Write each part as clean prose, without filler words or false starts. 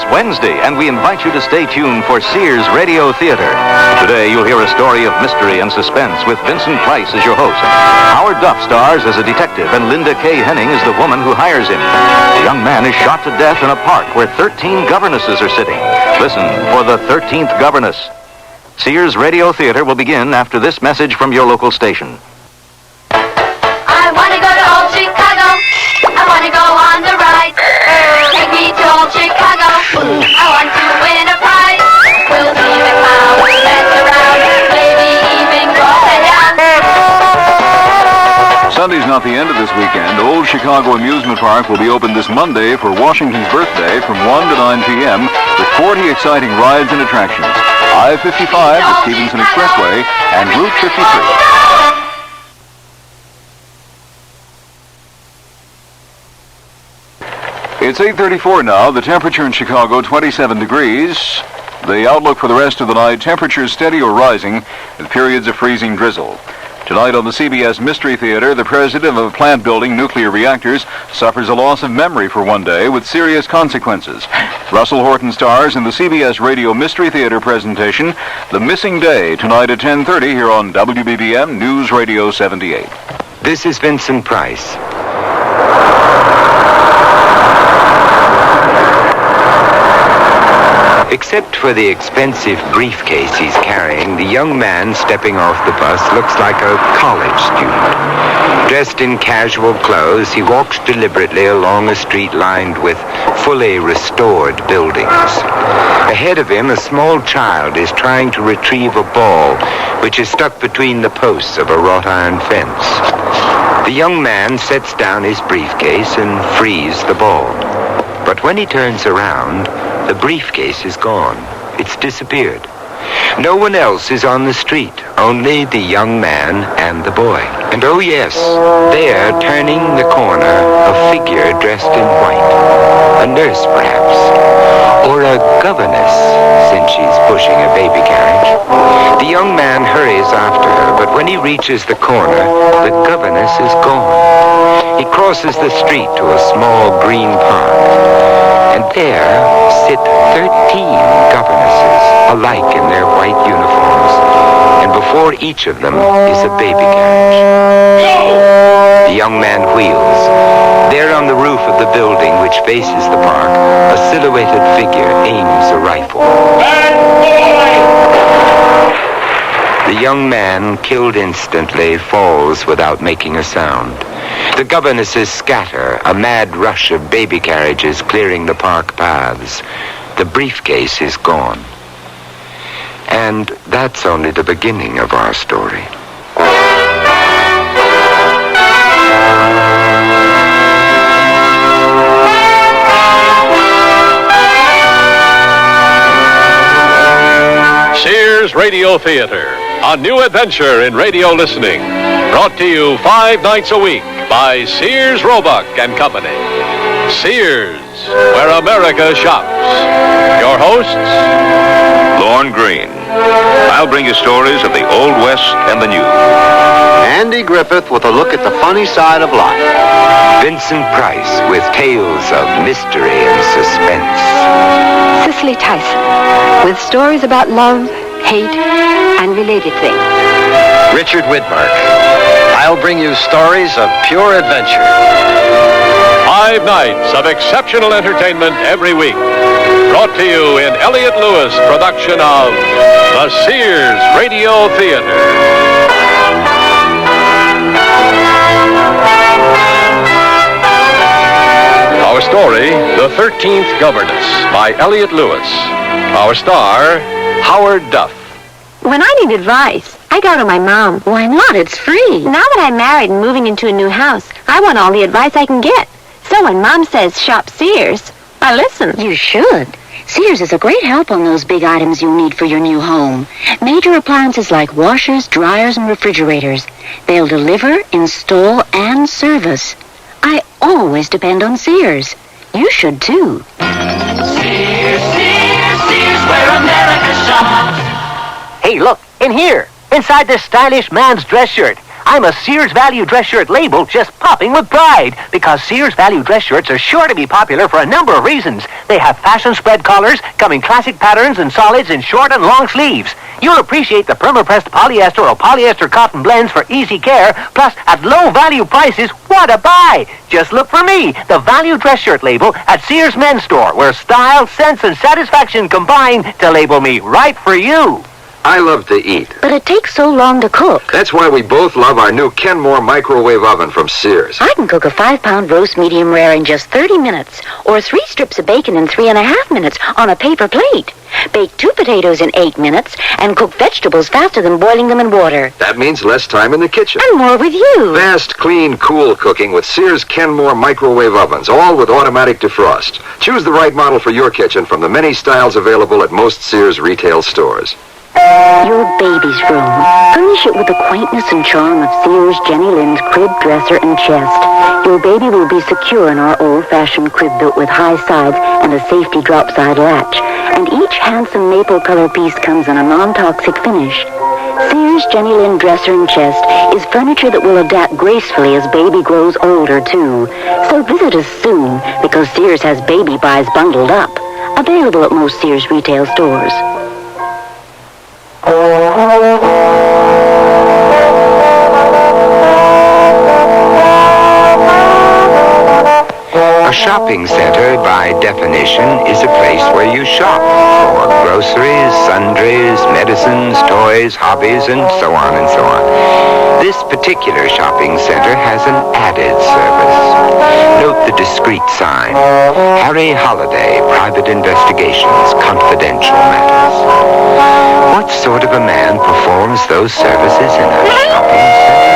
It's Wednesday, and we invite you to stay tuned for Sears Radio Theater. Today, you'll hear a story of mystery and suspense with Vincent Price as your host. Howard Duff stars as a detective, and Linda Kay Henning is the woman who hires him. The young man is shot to death in a park where 13 governesses are sitting. Listen for the 13th governess. Sears Radio Theater will begin after this message from your local station. I want to go to old Chicago. I want to go on the ride. Take me to old Chicago. I want to win a prize. We'll see the clowns dance around. Maybe even go down. Sunday's not the end of this weekend. Old Chicago Amusement Park will be open this Monday for Washington's birthday from 1 to 9 p.m. with 40 exciting rides and attractions. I-55, the Stevenson Expressway, and Route 53. It's 8:34 now. The temperature in Chicago, 27 degrees. The outlook for the rest of the night, temperatures steady or rising with periods of freezing drizzle. Tonight on the CBS Mystery Theater, the president of a plant building nuclear reactors suffers a loss of memory for one day with serious consequences. Russell Horton stars in the CBS Radio Mystery Theater presentation, The Missing Day, tonight at 10:30 here on WBBM News Radio 78. This is Vincent Price. Except for the expensive briefcase he's carrying, the young man stepping off the bus looks like a college student. Dressed in casual clothes, he walks deliberately along a street lined with fully restored buildings. Ahead of him, a small child is trying to retrieve a ball which is stuck between the posts of a wrought iron fence. The young man sets down his briefcase and frees the ball. But when he turns around, the briefcase is gone. It's disappeared. No one else is on the street, only the young man and the boy. And oh yes, there, turning the corner, a figure dressed in white. A nurse, perhaps. Or a governess, since she's pushing a baby carriage. The young man hurries after her, but when he reaches the corner, the governess is gone. He crosses the street to a small green park. And there sit 13 governesses, alike in their white uniforms. And before each of them is a baby carriage. The young man wheels. There on the roof of the building which faces the park, a silhouetted figure aims a rifle. The young man, killed instantly, falls without making a sound. The governesses scatter, a mad rush of baby carriages clearing the park paths. The briefcase is gone. And that's only the beginning of our story. Sears Radio Theater, a new adventure in radio listening. Brought to you 5 nights a week by Sears, Roebuck and Company. Sears, where America shops. Your hosts, Lorne Green. I'll bring you stories of the Old West and the New. Andy Griffith with a look at the funny side of life. Vincent Price with tales of mystery and suspense. Cicely Tyson with stories about love, hate, and related things. Richard Widmark. I'll bring you stories of pure adventure. 5 nights of exceptional entertainment every week. Brought to you in Elliott Lewis production of the Sears Radio Theater. Our story, The 13th Governess, by Elliott Lewis. Our star, Howard Duff. When I need advice, I go to my mom. Why not? It's free. Now that I'm married and moving into a new house, I want all the advice I can get. So when Mom says shop Sears, I listen. You should. Sears is a great help on those big items you need for your new home. Major appliances like washers, dryers, and refrigerators. They'll deliver, install, and service. I always depend on Sears. You should too. Sears, Sears, Sears, where America shops. Hey, look, in here, inside this stylish man's dress shirt. I'm a Sears Value Dress Shirt label just popping with pride because Sears Value Dress Shirts are sure to be popular for a number of reasons. They have fashion spread collars, come in classic patterns and solids in short and long sleeves. You'll appreciate the perma-pressed polyester or polyester cotton blends for easy care, plus at low value prices, what a buy! Just look for me, the Value Dress Shirt label at Sears Men's Store, where style, sense, and satisfaction combine to label me right for you. I love to eat. But it takes so long to cook. That's why we both love our new Kenmore microwave oven from Sears. I can cook a 5-pound roast medium rare in just 30 minutes, or 3 strips of bacon in 3.5 minutes on a paper plate. Bake 2 potatoes in 8 minutes, and cook vegetables faster than boiling them in water. That means less time in the kitchen. And more with you. Fast, clean, cool cooking with Sears Kenmore microwave ovens, all with automatic defrost. Choose the right model for your kitchen from the many styles available at most Sears retail stores. Your baby's room. Furnish it with the quaintness and charm of Sears Jenny Lind's crib, dresser, and chest. Your baby will be secure in our old-fashioned crib built with high sides and a safety drop-side latch. And each handsome maple color piece comes in a non-toxic finish. Sears Jenny Lind dresser and chest is furniture that will adapt gracefully as baby grows older, too. So visit us soon, because Sears has baby buys bundled up. Available at most Sears retail stores. A shopping center, by definition, is a place where you shop for groceries, sundries, medicines, toys, hobbies, and so on and so on. This particular shopping center has an added service. Note the discreet sign. Harry Holliday, Private Investigations, Confidential Matters. What sort of a man performs those services in a shopping center?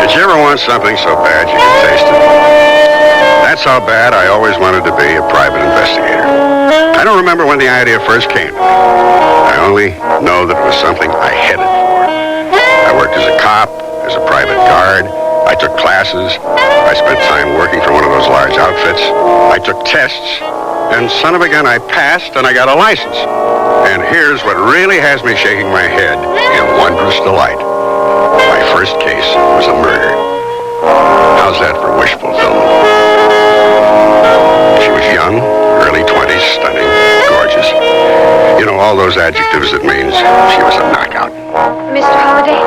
Did you ever want something so bad you could taste it? That's how bad I always wanted to be a private investigator. I don't remember when the idea first came to me. I only know that it was something I headed for. I worked as a cop, as a private guard. I took classes. I spent time working for one of those large outfits. I took tests. And son of a gun, I passed and I got a license. And here's what really has me shaking my head in wondrous delight. My first case was a murder. How's that for wish fulfillment? She was young, early 20s, stunning, gorgeous. You know, all those adjectives that means she was a knockout. Mr. Holliday?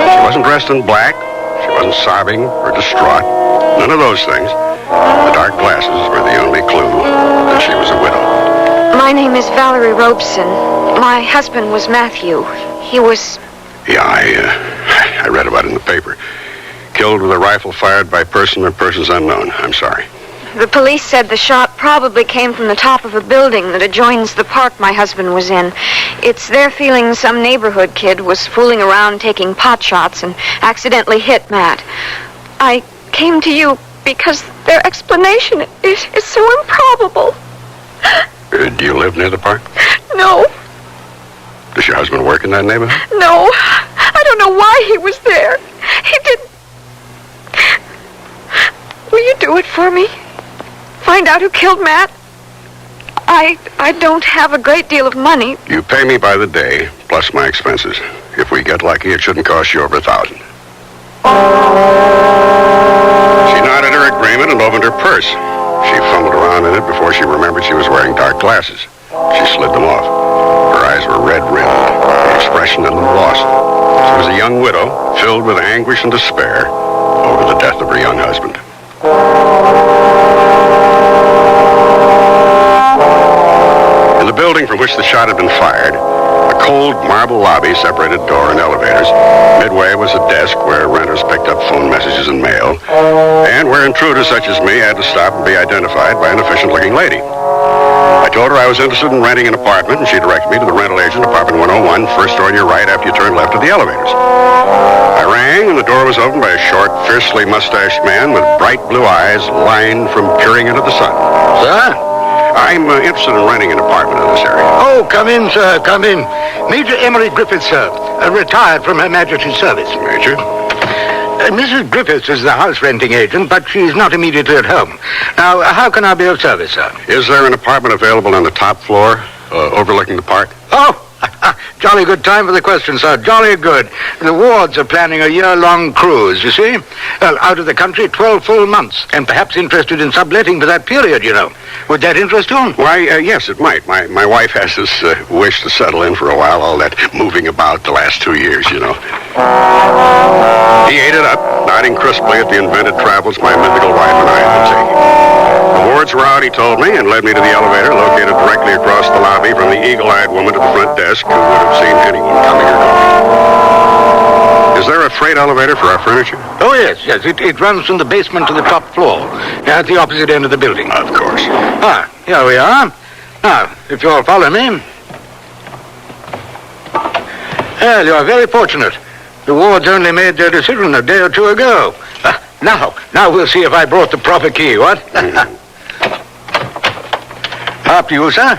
She wasn't dressed in black. She wasn't sobbing or distraught. None of those things. The dark glasses were the only clue that she was a widow. My name is Valerie Robeson. My husband was Matthew. He was... Yeah, I read about it in the paper. Killed with a rifle fired by person or persons unknown. I'm sorry. The police said the shot probably came from the top of a building that adjoins the park my husband was in. It's their feeling some neighborhood kid was fooling around taking pot shots and accidentally hit Matt. I came to you because their explanation is so improbable. Do you live near the park? No. Does your husband work in that neighborhood? No. I don't know why he was there. He didn't. Will you do it for me? Find out who killed Matt? I don't have a great deal of money. You pay me by the day, plus my expenses. If we get lucky, it shouldn't cost you over $1,000. She nodded her agreement and opened her purse. She fumbled around in it before she remembered she was wearing dark glasses. She slid them off. Her eyes were red-rimmed, the expression in them lost. She was a young widow, filled with anguish and despair over the death of her young husband. In the building from which the shot had been fired, a cold marble lobby separated door and elevators. Midway was a desk where renters picked up phone messages and mail, and where intruders such as me had to stop and be identified by an efficient-looking lady. I told her I was interested in renting an apartment, and she directed me to the rental agent, apartment 101, first door on your right after you turn left at the elevators. I rang, and the door was opened by a short, fiercely mustached man with bright blue eyes lined from peering into the sun. Sir? I'm interested in renting an apartment in this area. Oh, come in, sir, come in. Major Emery Griffiths, sir, retired from Her Majesty's service. Major? Mrs. Griffiths is the house renting agent, but she's not immediately at home. Now, how can I be of service, sir? Is there an apartment available on the top floor, overlooking the park? Oh, Jolly good time for the question, sir. Jolly good. The wards are planning a year-long cruise, you see. Well, out of the country 12 full months, and perhaps interested in subletting for that period, you know. Would that interest you? Why, yes, it might. My wife has this wish to settle in for a while, all that moving about the last 2 years, you know. He ate it up, nodding crisply at the invented travels my mythical wife and I had been taking. The wards were out, he told me, and led me to the elevator located directly across the lobby from the eagle-eyed woman at the front desk who would have seen anyone coming or going. Is there a freight elevator for our furniture? Oh, yes. It runs from the basement to the top floor, at the opposite end of the building. Of course. Ah, here we are. Now, if you'll follow me. Well, you're very fortunate. The wards only made their decision a day or two ago. Now we'll see if I brought the proper key, what? After you, sir.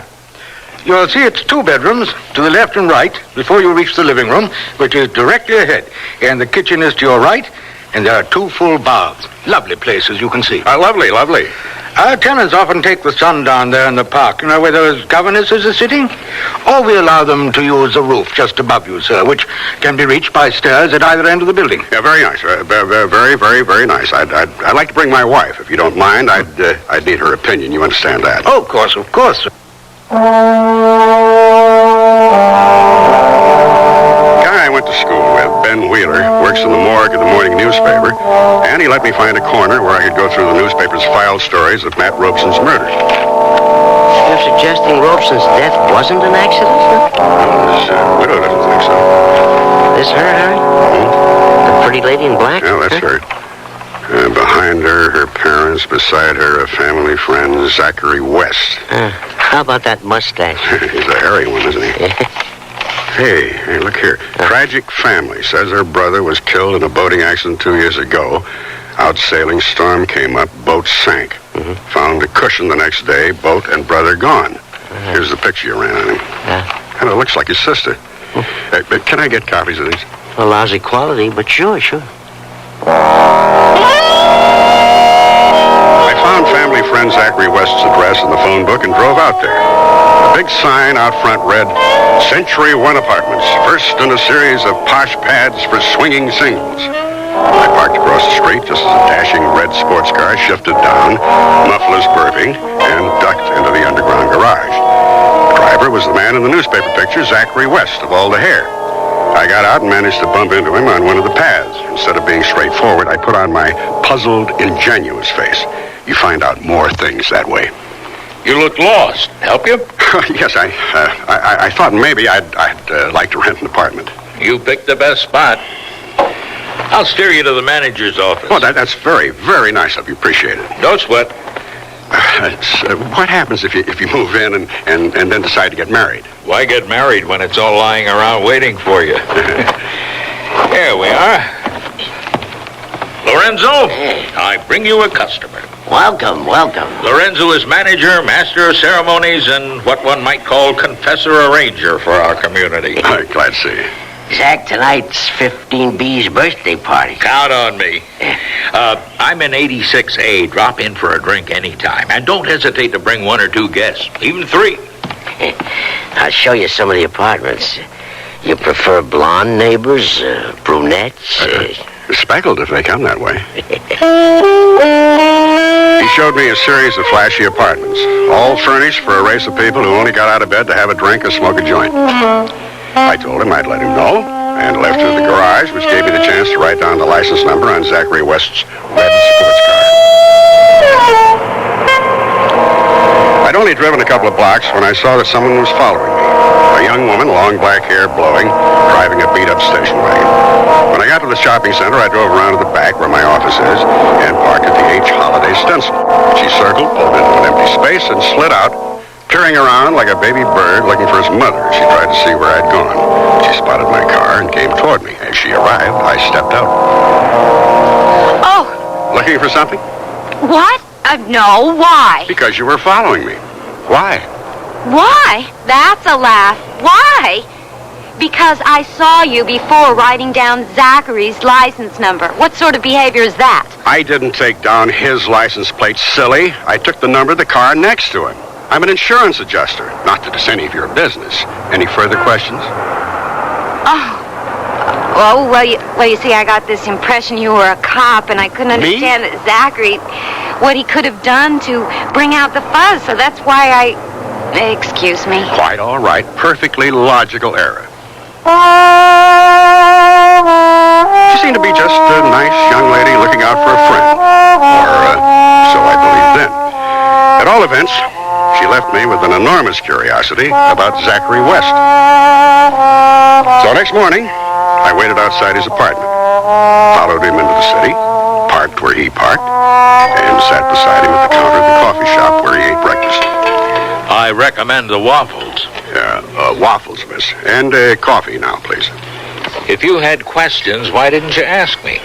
You'll see it's 2 bedrooms to the left and right before you reach the living room, which is directly ahead. And the kitchen is to your right, and there are 2 full baths. Lovely place, as you can see. Lovely. Our tenants often take the sun down there in the park, you know, where those governesses are sitting. Or we allow them to use the roof just above you, sir, which can be reached by stairs at either end of the building. Yeah, very nice. Very nice. I'd like to bring my wife, if you don't mind. I'd need her opinion. You understand that? Oh, of course, sir. Guy I went to school with, Ben Wheeler, works in the morgue of the morning newspaper, and he let me find a corner where I could go through the newspaper's filed stories of Matt Robeson's murder. You're suggesting Robeson's death wasn't an accident? His widow doesn't think so. This her, Harry? The pretty lady in black? Yeah, that's her. Behind her parents, beside her, a family friend, Zachary West. How about that mustache? He's a hairy one, isn't he? Hey, look here. Tragic family says her brother was killed in a boating accident 2 years ago. Out sailing, storm came up, boat sank. Found a cushion the next day, boat and brother gone. Here's the picture you ran on him. Kind of looks like his sister. But can I get copies of these? A lousy quality, but sure. I found family friend Zachary West's address in the phone book and drove out there. A big sign out front read, Century One Apartments, first in a series of posh pads for swinging singles. I parked across the street just as a dashing red sports car shifted down, mufflers burping, and ducked into the underground garage. The driver was the man in the newspaper picture, Zachary West, of all the hair. I got out and managed to bump into him on one of the paths. Instead of being straightforward, I put on my puzzled, ingenuous face. You find out more things that way. You look lost. Help you? Yes, I thought maybe I'd like to rent an apartment. You picked the best spot. I'll steer you to the manager's office. Oh, that's very, very nice of you. Appreciate it. Don't sweat. What happens if you move in and then decide to get married? Why get married when it's all lying around waiting for you? Here we are. Lorenzo, I bring you a customer. Welcome. Lorenzo is manager, master of ceremonies, and what one might call confessor arranger for our community. Glad to see you. Zach, tonight's 15B's birthday party. Count on me. I'm in 86A. Drop in for a drink anytime. And don't hesitate to bring 1 or 2 guests, even 3. I'll show you some of the apartments. You prefer blonde neighbors, brunettes? Speckled if they come that way. He showed me a series of flashy apartments, all furnished for a race of people who only got out of bed to have a drink or smoke a joint. I told him I'd let him know, and left through the garage, which gave me the chance to write down the license number on Zachary West's red sports car. I'd only driven a couple of blocks when I saw that someone was following me. A young woman, long black hair blowing, driving a beat-up station wagon. When I got to the shopping center, I drove around to the back where my office is and parked at the H. Holiday stencil. She circled, pulled into an empty space, and slid out, peering around like a baby bird looking for its mother. She tried to see where I'd gone. She spotted my car and came toward me. As she arrived, I stepped out. Oh. Looking for something? What? No, why? Because you were following me. Why? Why? That's a laugh. Why? Because I saw you before writing down Zachary's license number. What sort of behavior is that? I didn't take down his license plate, silly. I took the number of the car next to him. I'm an insurance adjuster. Not that it's any of your business. Any further questions? Oh, well, you see, I got this impression you were a cop, and I couldn't understand that Zachary, what he could have done to bring out the fuzz, so that's why I... Excuse me. Quite all right. Perfectly logical error. She seemed to be just a nice young lady looking out for a friend. Or so I believed then. At all events, she left me with an enormous curiosity about Zachary West. So next morning, I waited outside his apartment, followed him into the city, parked where he parked, and sat beside him at the counter of the coffee shop where he ate breakfast. I recommend the waffles. Waffles, miss. And coffee now, please. If you had questions, why didn't you ask me?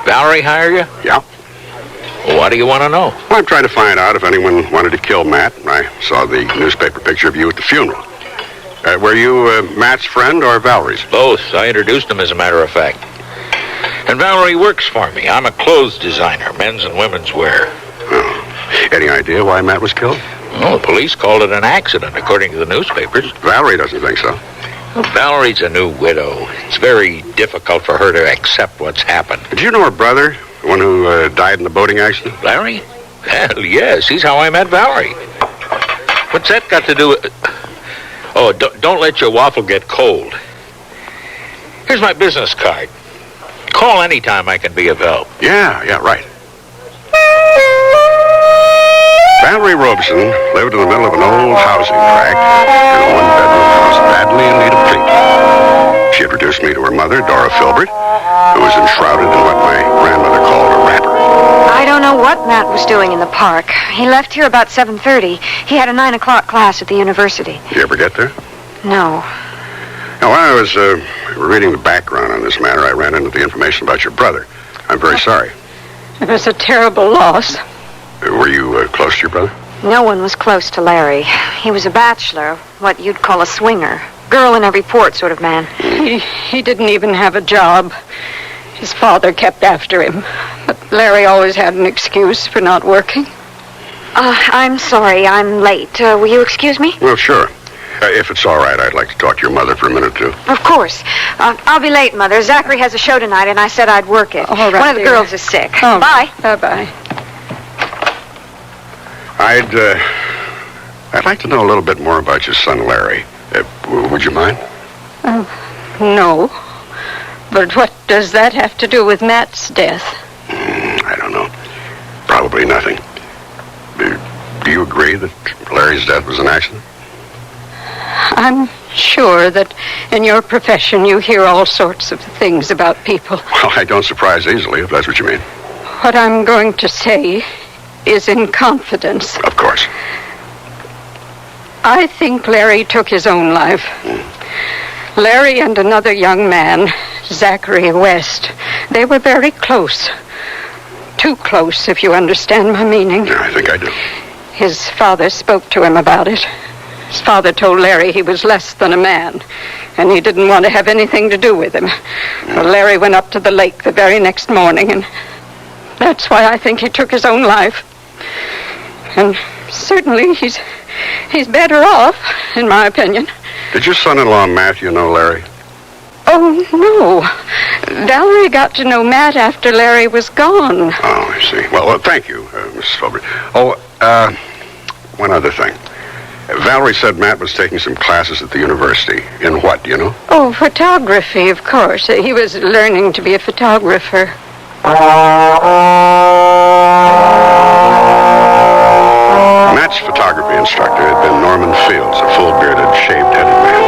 Valerie hire you? Yeah. Well, what do you want to know? Well, I'm trying to find out if anyone wanted to kill Matt. I saw the newspaper picture of you at the funeral. Were you Matt's friend or Valerie's? Both. I introduced him, as a matter of fact. And Valerie works for me. I'm a clothes designer, men's and women's wear. Oh. Any idea why Matt was killed? Oh, the police called it an accident, according to the newspapers. Valerie doesn't think so. Well, Valerie's a new widow. It's very difficult for her to accept what's happened. Did you know her brother, the one who died in the boating accident? Larry? Hell, yes. He's how I met Valerie. What's that got to do with... Oh, don't let your waffle get cold. Here's my business card. Call anytime I can be of help. Yeah, right. Valerie Robeson lived in the middle of an old housing tract in a one-bedroom house badly in need of treatment. She introduced me to her mother, Dora Filbert, who was enshrouded in what my grandmother called a wrapper. I don't know what Matt was doing in the park. He left here about 7:30. He had a 9 o'clock class at the university. Did you ever get there? No. Now, while I was reading the background on this matter, I ran into the information about your brother. I'm very sorry. It was a terrible loss. Were you close to your brother? No one was close to Larry. He was a bachelor, what you'd call a swinger. Girl in every port sort of man. He didn't even have a job. His father kept after him. But Larry always had an excuse for not working. I'm sorry, I'm late. Will you excuse me? Well, sure. If it's all right, I'd like to talk to your mother for a minute or two. Of course. I'll be late, Mother. Zachary has a show tonight, and I said I'd work it. All right, one of the dear. girls is sick. Oh, Bye. Bye-bye. I'd like to know a little bit more about your son, Larry. Would you mind? No. But what does that have to do with Matt's death? I don't know. Probably nothing. Do you agree that Larry's death was an accident? I'm sure that in your profession you hear all sorts of things about people. Well, I don't surprise easily, if that's what you mean. What I'm going to say is in confidence. Of course. I think Larry took his own life. Larry and another young man, Zachary West, they were very close. Too close, if you understand my meaning. Yeah, I think I do. His father spoke to him about it. His father told Larry he was less than a man, and he didn't want to have anything to do with him. Well, Larry went up to the lake the very next morning, and that's why I think he took his own life. And certainly he's better off, in my opinion. Did your son-in-law, Matthew, know Larry? Oh, no. Valerie got to know Matt after Larry was gone. Oh, I see. Well, thank you, Mrs. Filbert. Oh, one other thing. Valerie said Matt was taking some classes at the university. In what, do you know? Oh, photography, of course. He was learning to be a photographer. Matt's photography instructor had been Norman Fields, a full-bearded, shaved-headed man.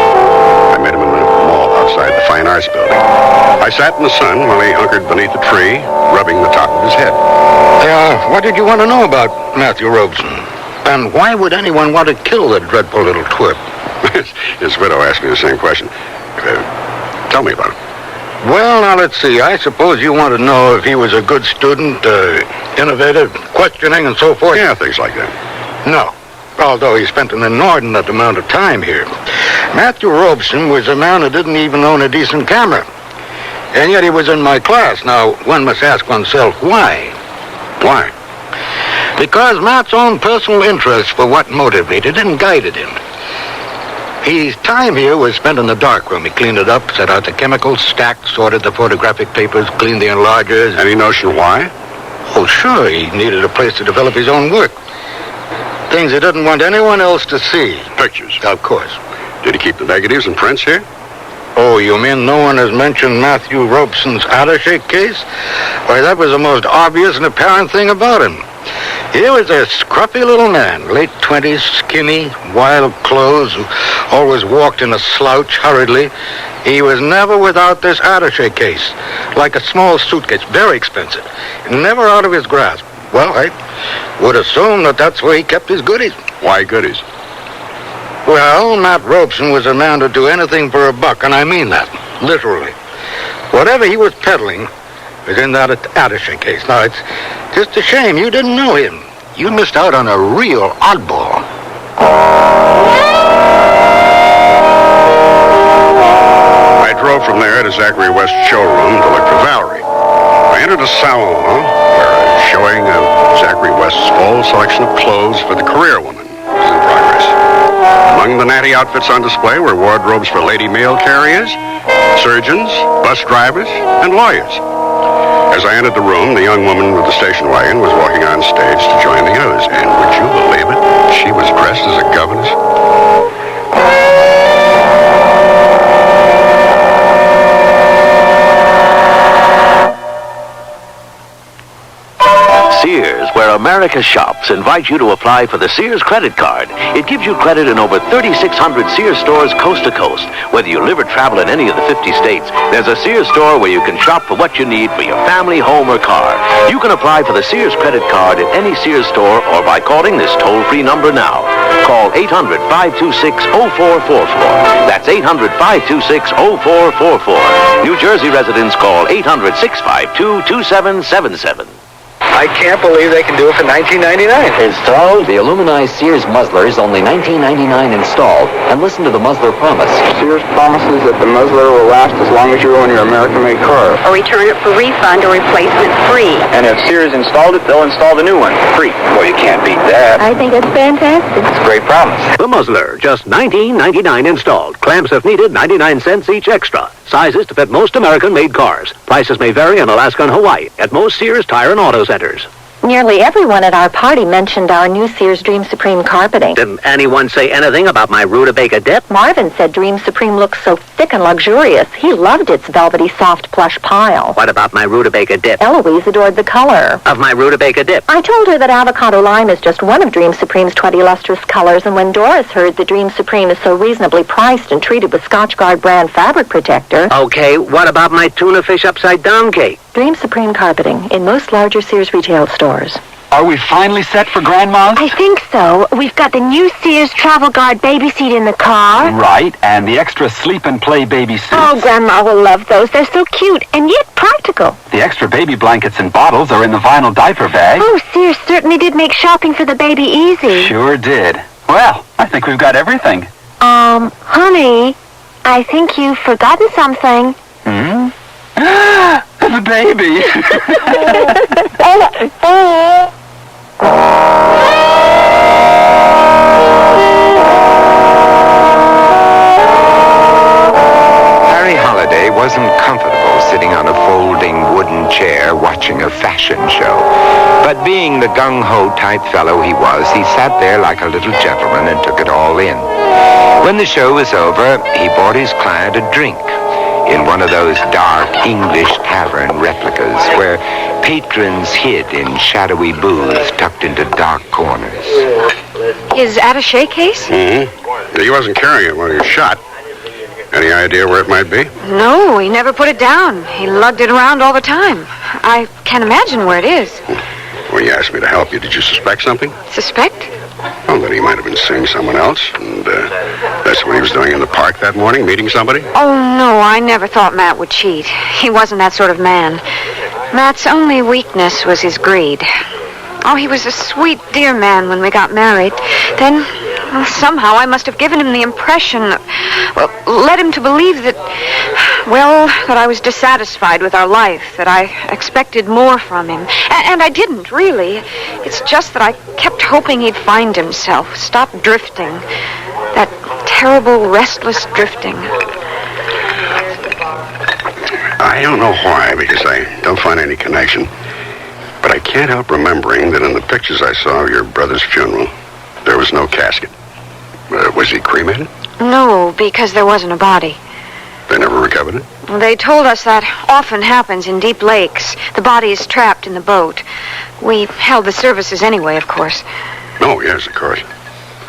I met him in the mall outside the Fine Arts Building. I sat in the sun while he hunkered beneath a tree, rubbing the top of his head. What did you want to know about Matthew Robeson? And why would anyone want to kill that dreadful little twit? His widow asked me the same question. Tell me about it. Well, now, let's see. I suppose you want to know if he was a good student, innovative, questioning, and so forth? Yeah, things like that. No. Although he spent an inordinate amount of time here. Matthew Robeson was a man who didn't even own a decent camera. And yet he was in my class. Now, one must ask oneself, why? Why? Because Matt's own personal interest for what motivated and guided him. His time here was spent in the darkroom. He cleaned it up, set out the chemicals, stacked, sorted the photographic papers, cleaned the enlargers. Any notion why? Oh, sure. He needed a place to develop his own work. Things he didn't want anyone else to see. Pictures. Of course. Did he keep the negatives and prints here? Oh, you mean no one has mentioned Matthew Robeson's attaché case? Why, that was the most obvious and apparent thing about him. He was a scruffy little man, late 20s, skinny, wild clothes, who always walked in a slouch hurriedly. He was never without this attaché case, like a small suitcase, very expensive, never out of his grasp. Well, I would assume that that's where he kept his goodies. Why goodies? Well, Matt Robeson was a man to do anything for a buck, and I mean that, literally. Whatever he was peddling was in that attaché case. Now, it's just a shame you didn't know him. You missed out on a real oddball. I drove from there to Zachary West's showroom to look for Valerie. I entered a salon where a showing of Zachary West's full selection of clothes for the career woman was in progress. Among the natty outfits on display were wardrobes for lady mail carriers, surgeons, bus drivers, and lawyers. As I entered the room, the young woman with the station wagon was walking on stage to join the others. And would you believe it? She was dressed as a governess. Sears, where America shops, invites you to apply for the Sears credit card. It gives you credit in over 3,600 Sears stores coast to coast. Whether you live or travel in any of the 50 states, there's a Sears store where you can shop for what you need for your family, home, or car. You can apply for the Sears credit card at any Sears store or by calling this toll-free number now. Call 800-526-0444. That's 800-526-0444. New Jersey residents call 800-652-2777. I can't believe they can do it for $19.99. Installed? The aluminized Sears muzzler is only $19.99 installed. And listen to the muzzler promise. Sears promises that the muzzler will last as long as you own your American-made car. Or return it for refund or replacement free. And if Sears installed it, they'll install the new one free. Well, you can't beat that. I think it's fantastic. It's a great promise. The muzzler, just $19.99 installed. Clamps if needed, 99 cents each extra. Sizes to fit most American-made cars. Prices may vary in Alaska and Hawaii at most Sears Tire and Auto Centers. Nearly everyone at our party mentioned our new Sears Dream Supreme carpeting. Didn't anyone say anything about my rutabaga dip? Marvin said Dream Supreme looks so thick and luxurious. He loved its velvety, soft plush pile. What about my rutabaga dip? Eloise adored the color Of my rutabaga dip. I told her that avocado lime is just one of Dream Supreme's 20 lustrous colors, and when Doris heard that Dream Supreme is so reasonably priced and treated with Scotchgard brand fabric protector... Okay, what about my tuna fish upside down cake? Dream Supreme carpeting in most larger Sears retail stores. Are we finally set for Grandma's? I think so. We've got the new Sears Travel Guard baby seat in the car. Right, and the extra sleep and play baby suits. Oh, Grandma will love those. They're so cute and yet practical. The extra baby blankets and bottles are in the vinyl diaper bag. Oh, Sears certainly did make shopping for the baby easy. Sure did. Well, I think we've got everything. Honey, I think you've forgotten something. The baby. Harry Holiday wasn't comfortable sitting on a folding wooden chair watching a fashion show. But being the gung-ho type fellow he was, he sat there like a little gentleman and took it all in. When the show was over, he bought his client a drink in one of those dark English tavern replicas where patrons hid in shadowy booths tucked into dark corners. His attaché case? Mm-hmm. He wasn't carrying it when he was shot. Any idea where it might be? No, he never put it down. He lugged it around all the time. I can't imagine where it is. When you asked me to help you, did you suspect something? Suspect? Well, that he might have been seeing someone else, and that's what he was doing in the park that morning, meeting somebody? Oh, no, I never thought Matt would cheat. He wasn't that sort of man. Matt's only weakness was his greed. Oh, he was a sweet, dear man when we got married. Then, well, somehow I must have given him the impression, led him to believe that I was dissatisfied with our life, that I expected more from him. And I didn't, really. It's just that I kept hoping he'd find himself, stop drifting. That terrible, restless drifting. I don't know why, because I don't find any connection. But I can't help remembering that in the pictures I saw of your brother's funeral, there was no casket. Was he cremated? No, because there wasn't a body. They never recovered it? They told us that often happens in deep lakes. The body is trapped in the boat. We held the services anyway, of course. Oh, yes, of course.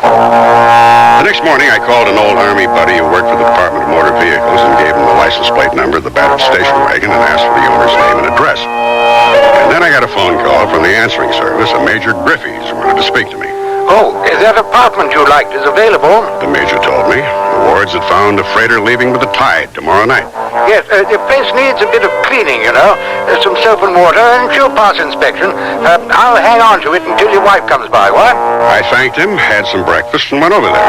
The next morning, I called an old Army buddy who worked for the Department of Motor Vehicles and gave him the license plate number of the battered station wagon and asked for the owner's name and address. And then I got a phone call from the answering service, a Major Griffiths, who wanted to speak to me. Oh, that apartment you liked is available. The Major told me. The wards had found a freighter leaving with the tide tomorrow night. Yes, the place needs a bit of cleaning, you know. There's some soap and water and she'll pass inspection. I'll hang on to it until your wife comes by, what? I thanked him, had some breakfast, and went over there.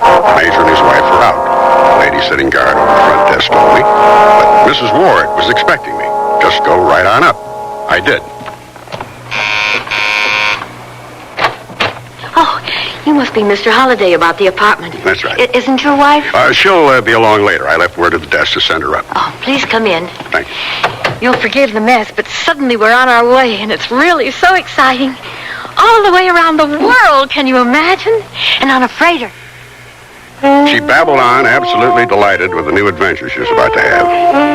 The Major and his wife were out. The lady sitting guard over the front desk told me. But Mrs. Ward was expecting me. Just go right on up. I did. Oh, you must be Mr. Holliday about the apartment. That's right. Isn't your wife? She'll be along later. I left word at the desk to send her up. Oh, please come in. Thank you. You'll forgive the mess, but suddenly we're on our way, and it's really so exciting. All the way around the world, can you imagine? And on a freighter. She babbled on, absolutely delighted with the new adventure she was about to have.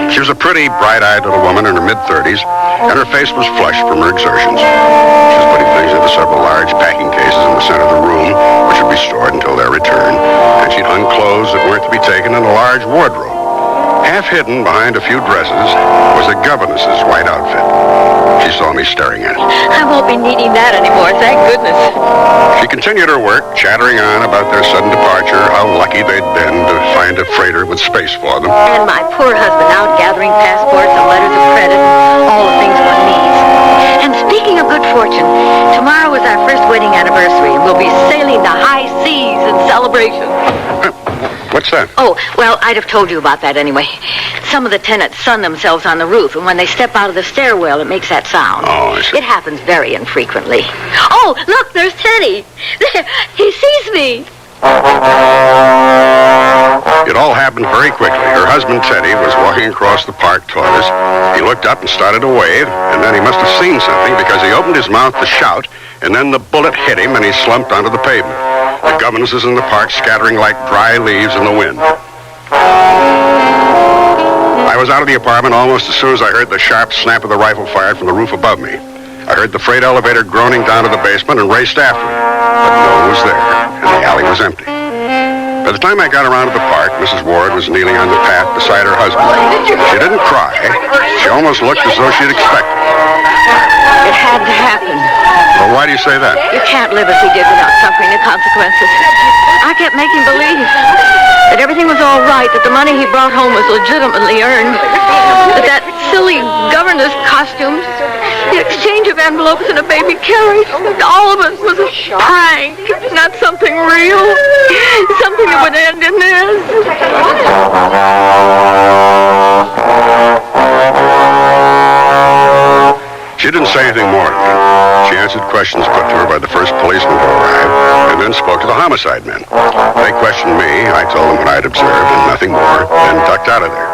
She was a pretty, bright-eyed little woman in her mid-30s, and her face was flushed from her exertions. She was putting things into several large packing cases in the center of the room, which would be stored until their return, and she'd hung clothes that weren't to be taken in a large wardrobe. Half hidden behind a few dresses was a governess's white outfit. She saw me staring at it. I won't be needing that anymore, thank goodness. She continued her work, chattering on about their sudden departure, how lucky they'd been to find a freighter with space for them. And my poor husband out gathering passports and letters of credit and all the things one needs. And speaking of good fortune, tomorrow is our first wedding anniversary, and we'll be sailing the high seas in celebration. What's that? Oh, well, I'd have told you about that anyway. Some of the tenants sun themselves on the roof, and when they step out of the stairwell, it makes that sound. Oh, I see. It happens very infrequently. Oh, look, there's Teddy. There, he sees me. It all happened very quickly. Her husband, Teddy, was walking across the park toward us. He looked up and started to wave, and then he must have seen something because he opened his mouth to shout, and then the bullet hit him, and he slumped onto the pavement. The governesses in the park scattering like dry leaves in the wind. I was out of the apartment almost as soon as I heard the sharp snap of the rifle fired from the roof above me. I heard the freight elevator groaning down to the basement and raced after it. But no one was there, and the alley was empty. By the time I got around to the park, Mrs. Ward was kneeling on the path beside her husband. She didn't cry. She almost looked as though she'd expected. It had to happen. Well, why do you say that? You can't live as he did without suffering the consequences. I kept making believe that everything was all right, that the money he brought home was legitimately earned, that silly governess costumes, the exchange of envelopes and a baby carriage, all of it was a prank, not something real, something that would end in this. She didn't say anything more to me. She answered questions put to her by the first policeman who arrived, and then spoke to the homicide men. They questioned me, I told them what I'd observed, and nothing more, then ducked out of there.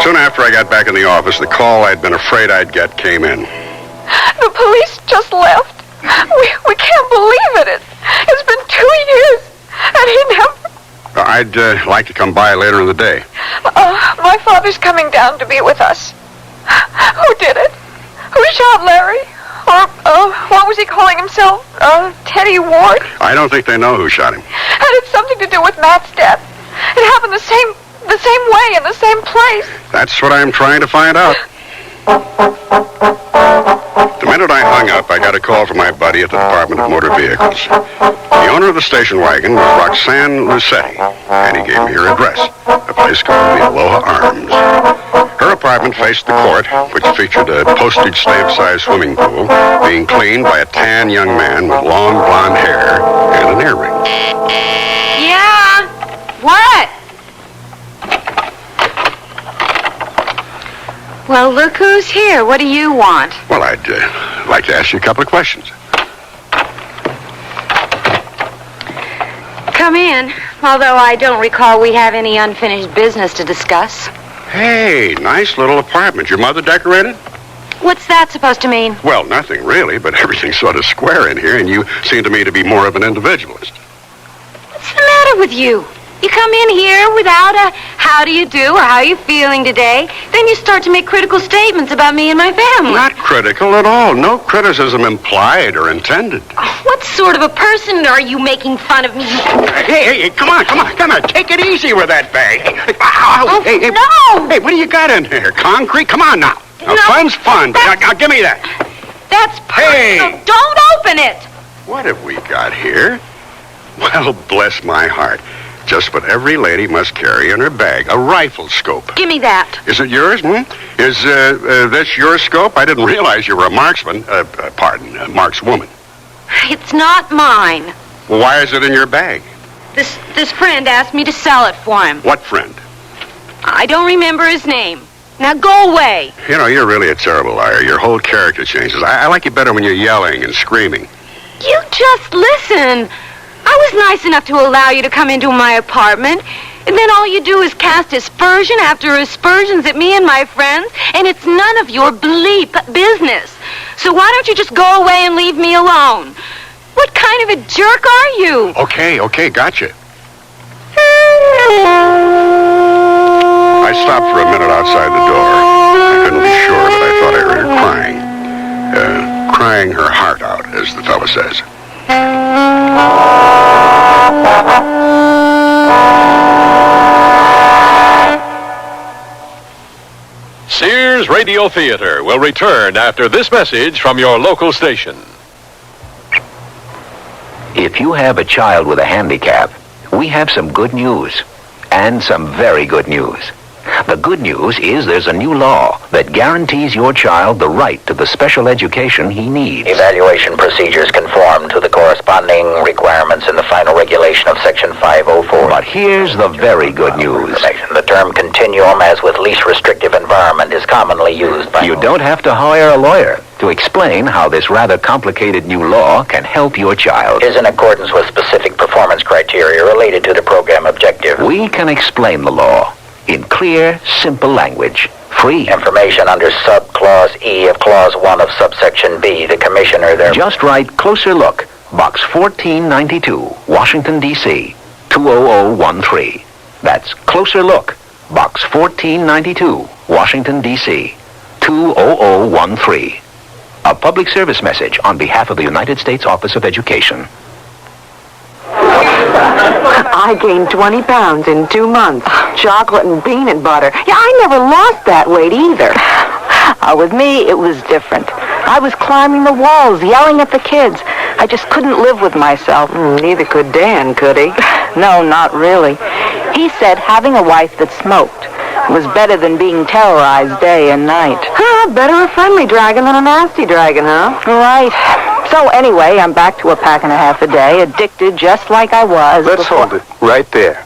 Soon after I got back in the office, the call I'd been afraid I'd get came in. The police just left. We can't believe it. It's been 2 years, and he never... I'd like to come by later in the day. My father's coming down to be with us. Who did it? Who shot Larry? Or, what was he calling himself? Teddy Ward? I don't think they know who shot him. Had it something to do with Matt's death? It happened the same way in the same place. That's what I'm trying to find out. The minute I hung up, I got a call from my buddy at the Department of Motor Vehicles. The owner of the station wagon was Roxanne Lucetti, and he gave me her address, a place called the Aloha Arms. Her apartment faced the court, which featured a postage stamp-sized swimming pool, being cleaned by a tan young man with long blonde hair and an earring. Yeah? What? Well, look who's here. What do you want? Well, I'd like to ask you a couple of questions. Come in, although I don't recall we have any unfinished business to discuss. Hey, nice little apartment. Your mother decorated? What's that supposed to mean? Well, nothing really, but everything's sort of square in here, and you seem to me to be more of an individualist. What's the matter with you? You come in here without a how do you do or how are you feeling today, then you start to make critical statements about me and my family. Not critical at all. No criticism implied or intended. What sort of a person are you making fun of me? Hey, come on. Take it easy with that bag. Hey, no! Hey, what do you got in here? Concrete? Come on now. Now, No, fun's fun. Now, give me that. That's personal. Hey! Don't open it! What have we got here? Well, bless my heart. Just what every lady must carry in her bag, a rifle scope. Give me that. Is it yours? Is this your scope? I didn't realize you were a marksman. Markswoman. It's not mine. Well, why is it in your bag? This friend asked me to sell it for him. What friend? I don't remember his name. Now go away. You know, you're really a terrible liar. Your whole character changes. I like you better when you're yelling and screaming. You just listen. I was nice enough to allow you to come into my apartment, and then all you do is cast aspersion after aspersions at me and my friends, and it's none of your bleep business. So why don't you just go away and leave me alone? What kind of a jerk are you? Okay, gotcha. I stopped for a minute outside the door. I couldn't be sure, but I thought I heard her crying. Crying her heart out, as the fellow says. Sears Radio Theater will return after this message from your local station. If you have a child with a handicap, we have some good news, and some very good news. The good news is there's a new law that guarantees your child the right to the special education he needs. Evaluation procedures conform to the corresponding requirements in the final regulation of Section 504. But here's the very good news. The term continuum, as with least restrictive environment, is commonly used by... You don't have to hire a lawyer to explain how this rather complicated new law can help your child. Is in accordance with specific performance criteria related to the program objective. We can explain the law in clear, simple language. Free. Information under subclause E of Clause 1 of subsection B. The Commissioner there... Just write Closer Look, Box 1492, Washington, D.C., 20013. That's Closer Look, Box 1492, Washington, D.C., 20013. A public service message on behalf of the United States Office of Education. I gained 20 pounds in 2 months. Chocolate and peanut butter. Yeah, I never lost that weight either. With me, it was different. I was climbing the walls, yelling at the kids. I just couldn't live with myself. Neither could Dan, could he? No, not really. He said having a wife that smoked was better than being terrorized day and night. Better a friendly dragon than a nasty dragon, huh? Right. So anyway, I'm back to a pack and a half a day, addicted just like I was. Let's hold it right there.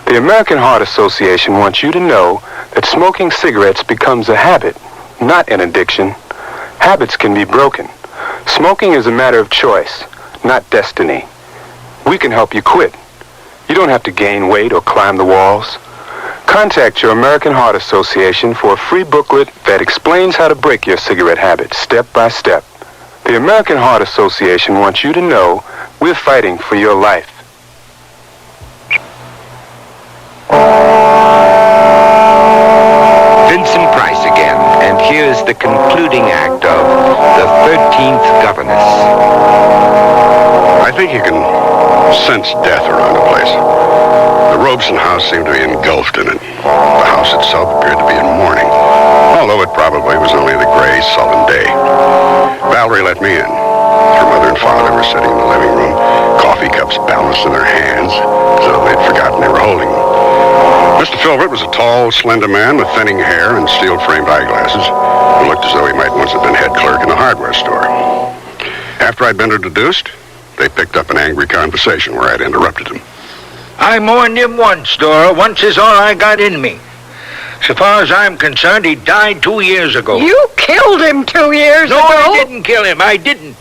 The American Heart Association wants you to know that smoking cigarettes becomes a habit, not an addiction. Habits can be broken. Smoking is a matter of choice, not destiny. We can help you quit. You don't have to gain weight or climb the walls. Contact your American Heart Association for a free booklet that explains how to break your cigarette habit step by step. The American Heart Association wants you to know we're fighting for your life. Vincent Price again, and here's the concluding act of the 13th Goveness. I think you can sense death around the place. The Robeson house seemed to be engulfed in it. The house itself appeared to be in mourning, although it probably was only the gray, sullen day. Valerie let me in. Her mother and father were sitting in the living room, coffee cups balanced in their hands, as though they'd forgotten they were holding them. Mr. Filbert was a tall, slender man with thinning hair and steel-framed eyeglasses, who looked as though he might once have been head clerk in a hardware store. After I'd been introduced, they picked up an angry conversation where I'd interrupted them. I mourned him once, Dora. Once is all I got in me. So far as I'm concerned, he died 2 years ago. You killed him 2 years ago? No, I didn't kill him. I didn't.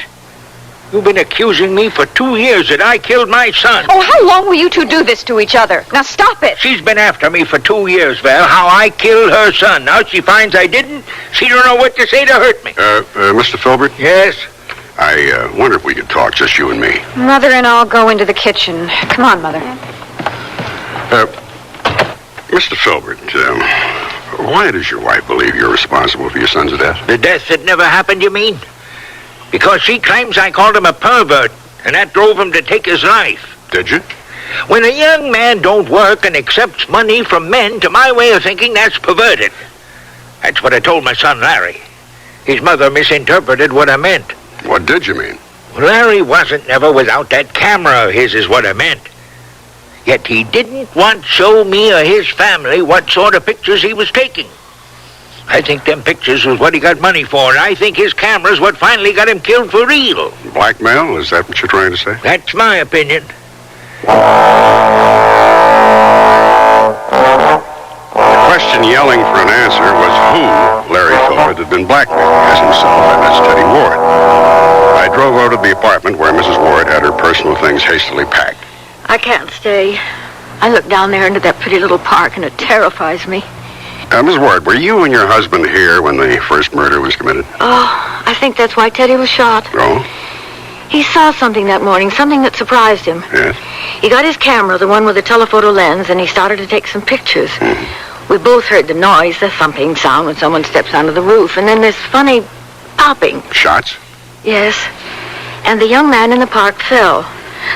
You've been accusing me for 2 years that I killed my son. Oh, how long will you two do this to each other? Now stop it. She's been after me for 2 years, Val, how I killed her son. Now she finds I didn't. She don't know what to say to hurt me. Mr. Filbert? Yes? I wonder if we could talk, just you and me. Mother and I'll go into the kitchen. Come on, Mother. Mr. Filbert, why does your wife believe you're responsible for your son's death? The death that never happened, you mean? Because she claims I called him a pervert, and that drove him to take his life. Did you? When a young man don't work and accepts money from men, to my way of thinking, that's perverted. That's what I told my son Larry. His mother misinterpreted what I meant. What did you mean? Larry wasn't never without that camera of his, is what I meant. Yet he didn't want to show me or his family what sort of pictures he was taking. I think them pictures was what he got money for, and I think his camera's what finally got him killed for real. Blackmail? Is that what you're trying to say? That's my opinion. The question yelling for an answer was who Larry Filbert had been blackmailing, as himself and as Teddy Ward. I drove over to the apartment where Mrs. Ward had her personal things hastily packed. I can't stay. I look down there into that pretty little park, and it terrifies me. Ms. Ward, were you and your husband here when the first murder was committed? Oh, I think that's why Teddy was shot. Oh? He saw something that morning, something that surprised him. Yes? He got his camera, the one with the telephoto lens, and he started to take some pictures. We both heard the noise, the thumping sound when someone steps onto the roof, and then this funny popping. Shots? Yes. And the young man in the park fell.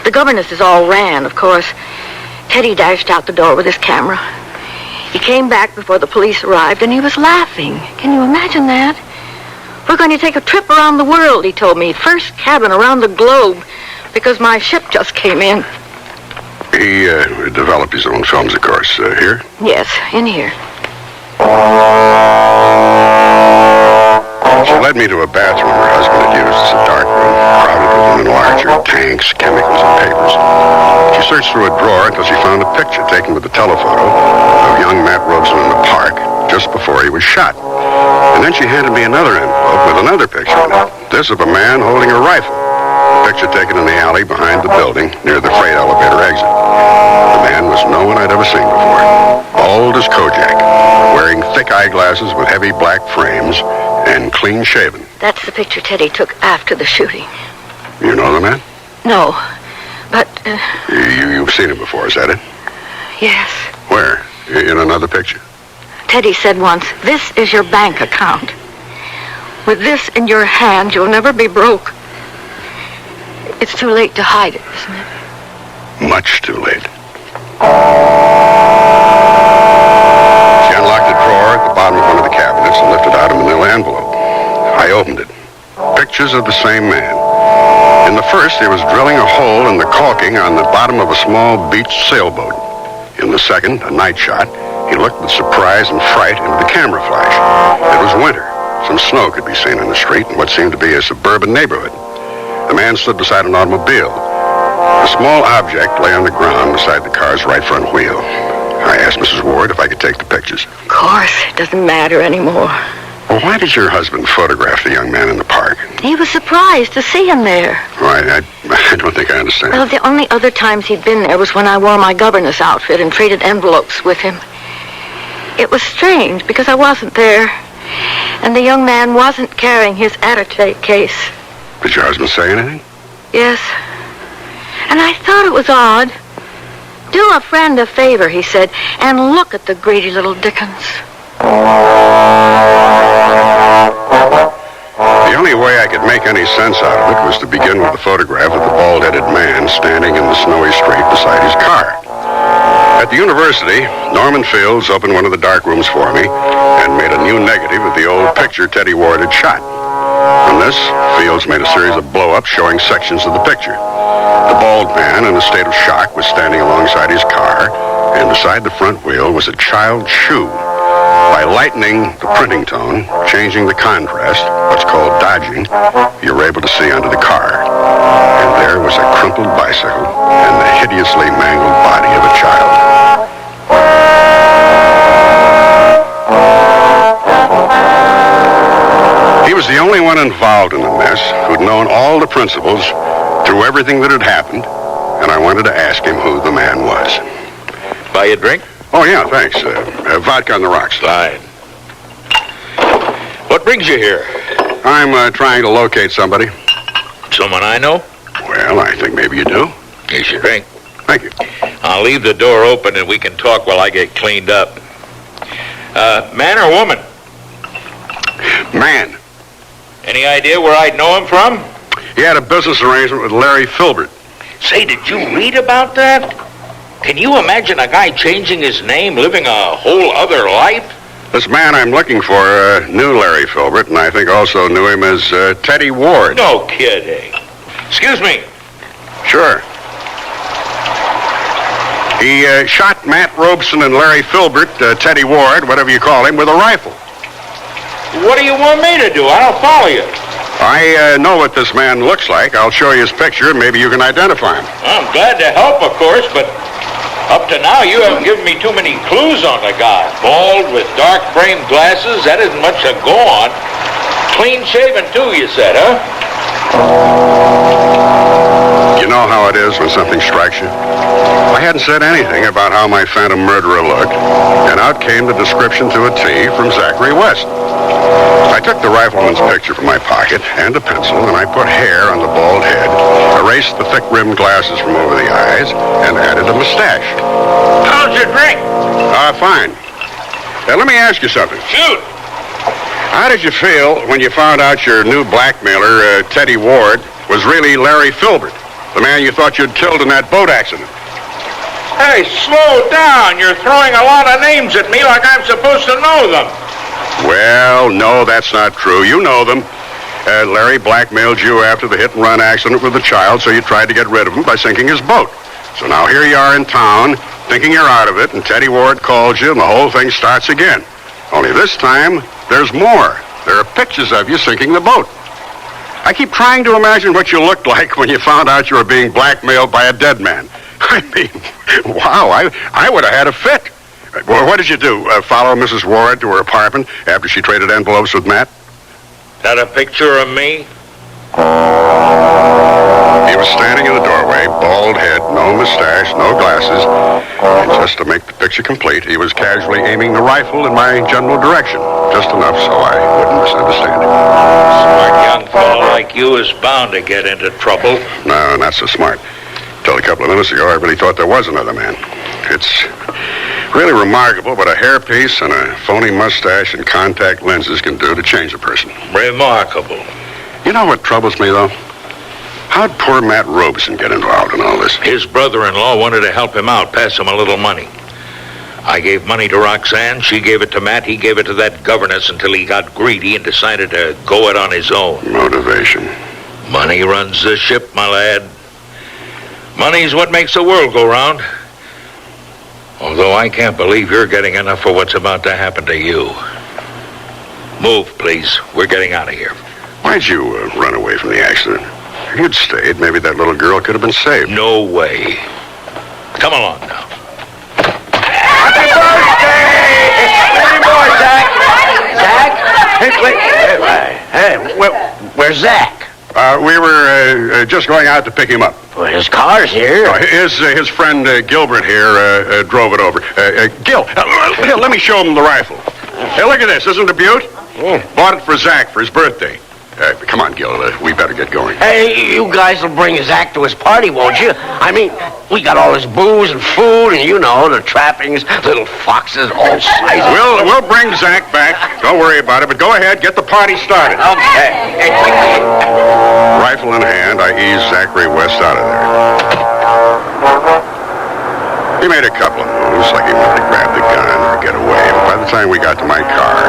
The governesses all ran, of course. Teddy dashed out the door with his camera. He came back before the police arrived, and he was laughing. Can you imagine that? We're going to take a trip around the world, he told me. First cabin around the globe, because my ship just came in. He developed his own films, of course. Here? Yes, in here. She led me to a bathroom her husband had used as a dark room, crowded with enlarger, tanks, chemicals, and papers. She searched through a drawer until she found a picture taken with the telephoto of young Matt Robeson in the park just before he was shot. And then she handed me another envelope with another picture in it. This of a man holding a rifle. A picture taken in the alley behind the building near the freight elevator exit. The man was no one I'd ever seen before. Bald as Kojak, wearing thick eyeglasses with heavy black frames, and clean shaven. That's the picture Teddy took after the shooting. You know the man? No, but... You've seen him before, is that it? Yes. Where? In another picture? Teddy said once, "This is your bank account. With this in your hand, you'll never be broke." It's too late to hide it, isn't it? Much too late. She unlocked a drawer at the bottom of one of the cabinets and lifted out a manila envelope. I opened it. Pictures of the same man. In the first, he was drilling a hole in the caulking on the bottom of a small beach sailboat. In the second, a night shot, he looked with surprise and fright into the camera flash. It was winter. Some snow could be seen in the street in what seemed to be a suburban neighborhood. The man stood beside an automobile. A small object lay on the ground beside the car's right front wheel. I asked Mrs. Ward if I could take the pictures. Of course, it doesn't matter anymore. Well, why did your husband photograph the young man in the park? He was surprised to see him there. Well, I don't think I understand. Well, the only other times he'd been there was when I wore my governess outfit and traded envelopes with him. It was strange because I wasn't there, and the young man wasn't carrying his attitude case. Did your husband say anything? Yes. And I thought it was odd. Do a friend a favor, he said, and look at the greedy little Dickens. The only way I could make any sense out of it was to begin with the photograph of the bald-headed man standing in the snowy street beside his car. At the university, Norman Fields opened one of the dark rooms for me and made a new negative of the old picture Teddy Ward had shot. From this, Fields made a series of blow-ups showing sections of the picture. The bald man, in a state of shock, was standing alongside his car, and beside the front wheel was a child's shoe. By lightening the printing tone, changing the contrast, what's called dodging, you were able to see under the car. And there was a crumpled bicycle and the hideously mangled body of a child. He was was the only one involved in the mess who'd known all the principals through everything that had happened, and I wanted to ask him who the man was. Buy you a drink? Oh, yeah, thanks. Vodka on the rocks. Fine. What brings you here? I'm trying to locate somebody. Someone I know? Well, I think maybe you do. Here's your drink. Thank you. I'll leave the door open and we can talk while I get cleaned up. Man or woman? Man. Any idea where I'd know him from? He had a business arrangement with Larry Filbert. Say, did you read about that? Can you imagine a guy changing his name, living a whole other life? This man I'm looking for knew Larry Filbert, and I think also knew him as Teddy Ward. No kidding. Excuse me. Sure. He shot Matt Robeson and Larry Filbert, Teddy Ward, whatever you call him, with a rifle. What do you want me to do? I don't follow you. I know what this man looks like. I'll show you his picture, and maybe you can identify him. I'm glad to help, of course, but up to now you haven't given me too many clues on the guy. Bald with dark-framed glasses, that isn't much to go on. Clean-shaven, too, you said, huh? You know how it is when something strikes you? I hadn't said anything about how my phantom murderer looked, and out came the description to a T from Zachary West. I took the rifleman's picture from my pocket and a pencil, and I put hair on the bald head, erased the thick-rimmed glasses from over the eyes, and added a mustache. How's your drink? Fine. Let me ask you something. Shoot. How did you feel when you found out your new blackmailer, Teddy Ward, was really Larry Filbert, the man you thought you'd killed in that boat accident? Hey, slow down. You're throwing a lot of names at me like I'm supposed to know them. Well, no, that's not true. You know them. Larry blackmailed you after the hit-and-run accident with the child, so you tried to get rid of him by sinking his boat. So now here you are in town, thinking you're out of it, and Teddy Ward calls you, and the whole thing starts again. Only this time, there's more. There are pictures of you sinking the boat. I keep trying to imagine what you looked like when you found out you were being blackmailed by a dead man. I mean, wow, I would have had a fit. Well, what did you do? Follow Mrs. Ward to her apartment after she traded envelopes with Matt? That a picture of me? He was standing in the doorway, bald head, no mustache, no glasses. And just to make the picture complete, he was casually aiming the rifle in my general direction. Just enough so I wouldn't misunderstand him. Smart young fellow like you is bound to get into trouble. No, not so smart. Till a couple of minutes ago, I really thought there was another man. It's really remarkable what a hairpiece and a phony mustache and contact lenses can do to change a person. Remarkable. You know what troubles me, though? How'd poor Matt Robeson get involved in all this? His brother-in-law wanted to help him out, pass him a little money. I gave money to Roxanne, she gave it to Matt, he gave it to that governess until he got greedy and decided to go it on his own. Motivation. Money runs the ship, my lad. Money's what makes the world go round. Although I can't believe you're getting enough for what's about to happen to you. Move, please. We're getting out of here. Why'd you run away from the accident? If you'd stayed, maybe that little girl could have been saved. No way. Come along now. Happy birthday! Any more, Zach? Zach? Hey, where's Zach? We were just going out to pick him up. Well, his car's here. His friend Gilbert here drove it over. Gil, let me show him the rifle. Hey, look at this. Isn't it a beaut? Bought it for Zach for his birthday. Come on, Gil. We better get going. Hey, you guys will bring Zach to his party, won't you? I mean, we got all his booze and food and, you know, the trappings, little foxes, all sizes. We'll bring Zach back. Don't worry about it, but go ahead. Get the party started. Okay. Rifle in hand, I eased Zachary West out of there. He made a couple of moves, like he wanted to grab the gun or get away, but by the time we got to my car,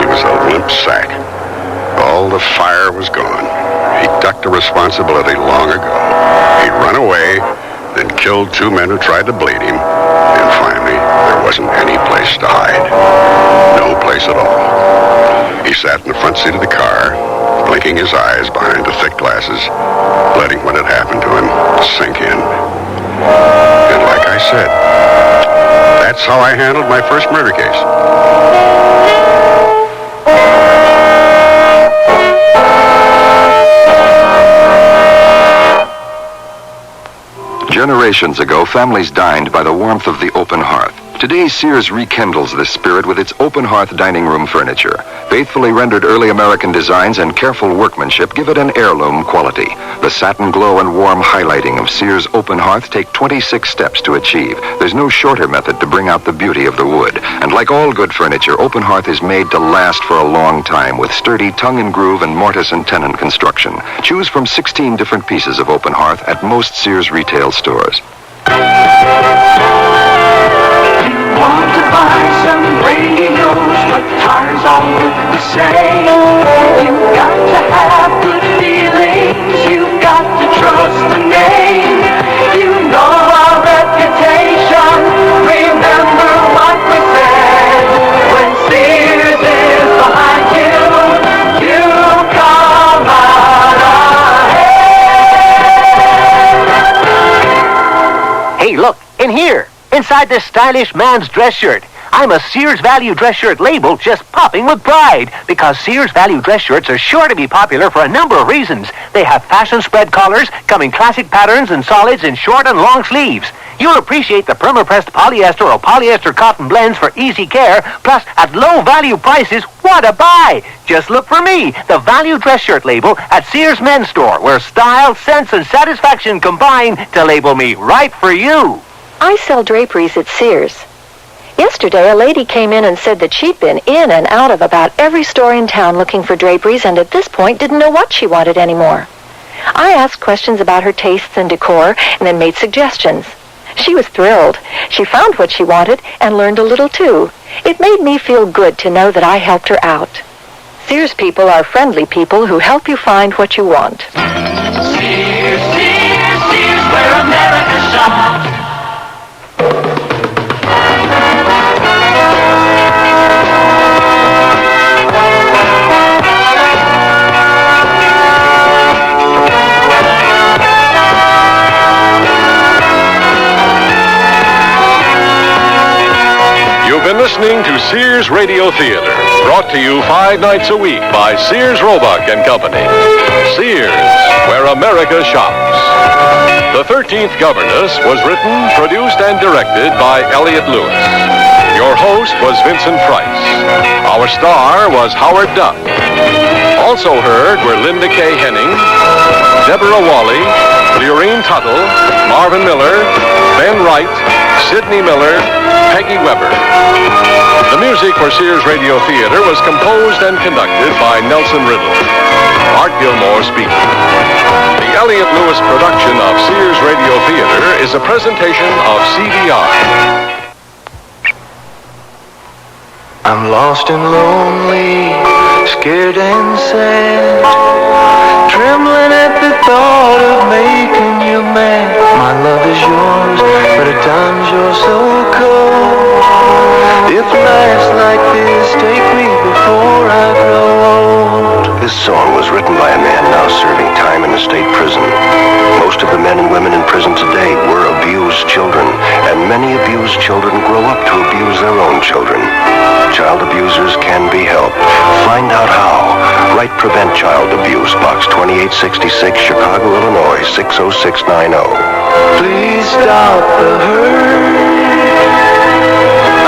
he was a limp sack. All the fire was gone. He ducked the responsibility long ago. He'd run away, then killed two men who tried to bleed him, and finally, there wasn't any place to hide. No place at all. He sat in the front seat of the car, blinking his eyes behind the thick glasses, letting what had happened to him sink in. And like I said, that's how I handled my first murder case. Generations ago, families dined by the warmth of the open hearth. Today, Sears rekindles this spirit with its open hearth dining room furniture. Faithfully rendered early American designs and careful workmanship give it an heirloom quality. The satin glow and warm highlighting of Sears open hearth take 26 steps to achieve. There's no shorter method to bring out the beauty of the wood. And like all good furniture, open hearth is made to last for a long time with sturdy tongue and groove and mortise and tenon construction. Choose from 16 different pieces of open hearth at most Sears retail stores. Want to buy some radios, but tires all look the same. You've got to have good feelings, you've got to trust the name. You know our reputation, remember what we said. When Sears is behind you, you come out ahead. Hey, look, in here. Inside this stylish man's dress shirt, I'm a Sears Value dress shirt label just popping with pride because Sears Value dress shirts are sure to be popular for a number of reasons. They have fashion spread collars, come in classic patterns and solids in short and long sleeves. You'll appreciate the perma-pressed polyester or polyester cotton blends for easy care, plus at low value prices, what a buy! Just look for me, the Value dress shirt label at Sears Men's Store, where style, sense, and satisfaction combine to label me right for you. I sell draperies at Sears. Yesterday, a lady came in and said that she'd been in and out of about every store in town looking for draperies and at this point didn't know what she wanted anymore. I asked questions about her tastes and decor and then made suggestions. She was thrilled. She found what she wanted and learned a little too. It made me feel good to know that I helped her out. Sears people are friendly people who help you find what you want. Sears, Sears, Sears, where America shops. You've been listening to Sears Radio Theater, brought to you 5 nights a week by Sears Roebuck and Company. Sears, where America shops. The 13th Governess was written, produced, and directed by Elliott Lewis. Your host was Vincent Price. Our star was Howard Duff. Also heard were Linda K. Henning, Deborah Wally, Leorine Tuttle, Marvin Miller, Ben Wright, Sidney Miller, Peggy Weber. The music for Sears Radio Theater was composed and conducted by Nelson Riddle. Art Gilmore speaking. The Elliott Lewis production of Sears Radio Theater is a presentation of CDR. I'm lost and lonely, scared and sad, trembling at the thought of making you mad. My love is yours, but at times you're so cold. If life's like this, take me before I grow old. This song was written by a man now serving time in a state prison. Most of the men and women in prison today were abused children, and many abused children grow up to abuse their own children. Child abusers can be helped. Find out how. Write Prevent Child Abuse, Box 2866, Chicago, Illinois, 60690. Please stop the hurt.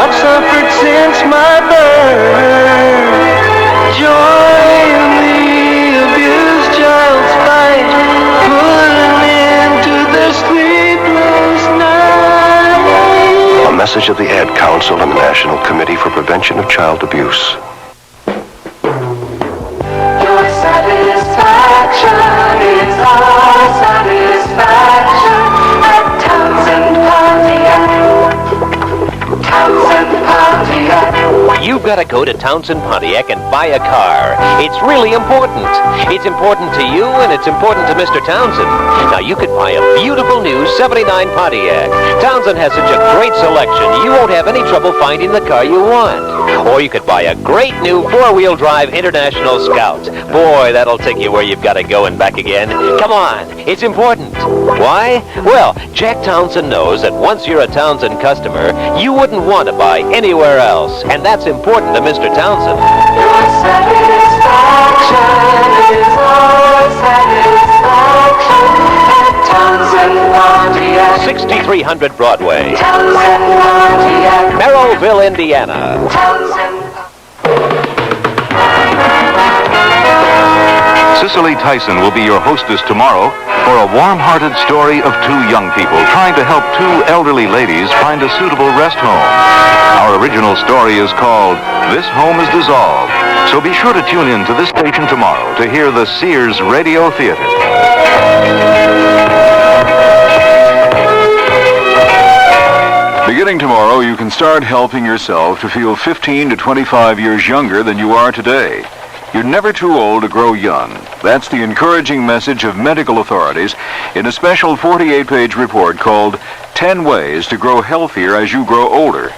I've suffered since my birth. Join the abused child's fight. Put an end to the sleepless night. A message of the Ad Council and the National Committee for Prevention of Child Abuse. Your satisfaction is our satisfaction at Townsend Pontiac. Townsend Pontiac. You've got to go to Townsend Pontiac and buy a car. It's really important. It's important to you and it's important to Mr. Townsend. Now, you could buy a beautiful new 79 Pontiac. Townsend has such a great selection, you won't have any trouble finding the car you want. Or you could buy a great new four-wheel drive International Scout. Boy, that'll take you where you've got to go and back again. Come on, it's important. Why? Well, Jack Townsend knows that once you're a Townsend customer, you wouldn't want to buy anywhere else. And that's important to Mr. Townsend. Your satisfaction is our satisfaction at Townsend Pontiac. 300 Broadway. Merrillville, Indiana. Cicely Tyson will be your hostess tomorrow for a warm-hearted story of two young people trying to help two elderly ladies find a suitable rest home. Our original story is called This Home is Dissolved, so be sure to tune in to this station tomorrow to hear the Sears Radio Theater. Beginning tomorrow, you can start helping yourself to feel 15 to 25 years younger than you are today. You're never too old to grow young. That's the encouraging message of medical authorities in a special 48-page report called 10 Ways to Grow Healthier as You Grow Older.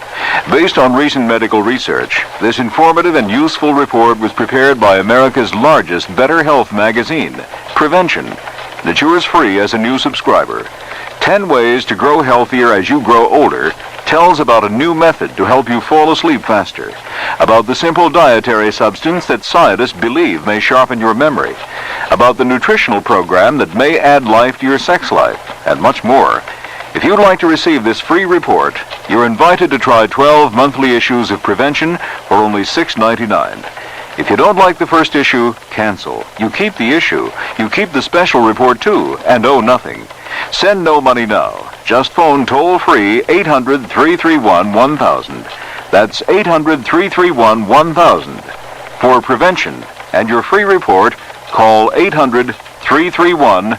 Based on recent medical research, this informative and useful report was prepared by America's largest Better Health magazine, Prevention, that yours free as a new subscriber. 10 Ways to Grow Healthier as You Grow Older tells about a new method to help you fall asleep faster, about the simple dietary substance that scientists believe may sharpen your memory, about the nutritional program that may add life to your sex life, and much more. If you'd like to receive this free report, you're invited to try 12 monthly issues of Prevention for only $6.99. If you don't like the first issue, cancel. You keep the issue. You keep the special report too, and owe nothing. Send no money now. Just phone toll-free 800-331-1000. That's 800-331-1000. For Prevention and your free report, call 800-331-1000.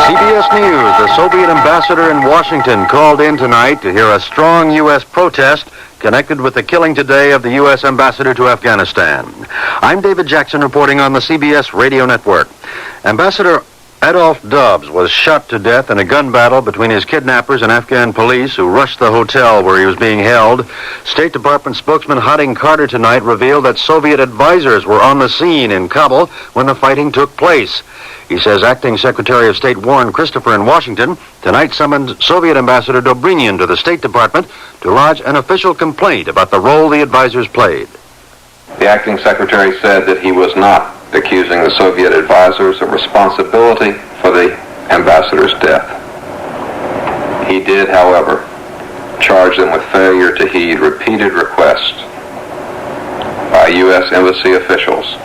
CBS News, the Soviet ambassador in Washington called in tonight to hear a strong U.S. protest connected with the killing today of the U.S. ambassador to Afghanistan. I'm David Jackson reporting on the CBS radio network. Ambassador Adolph Dubs was shot to death in a gun battle between his kidnappers and Afghan police who rushed the hotel where he was being held. State Department spokesman Harding Carter tonight revealed that Soviet advisors were on the scene in Kabul when the fighting took place. He says Acting Secretary of State Warren Christopher in Washington tonight summoned Soviet Ambassador Dobrynin to the State Department to lodge an official complaint about the role the advisors played. The Acting Secretary said that he was not accusing the Soviet advisors of responsibility for the ambassador's death. He did, however, charge them with failure to heed repeated requests by U.S. embassy officials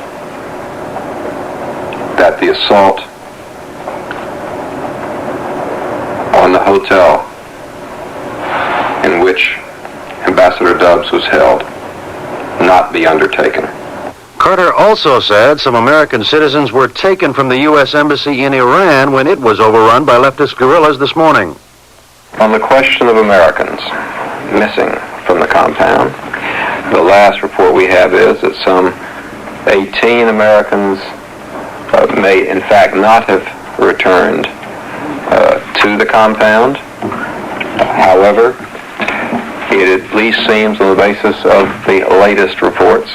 that the assault on the hotel in which Ambassador Dubs was held not be undertaken. Carter also said some American citizens were taken from the U.S. Embassy in Iran when it was overrun by leftist guerrillas this morning. On the question of Americans missing from the compound, the last report we have is that some 18 Americans may in fact not have returned to the compound. However, it at least seems on the basis of the latest reports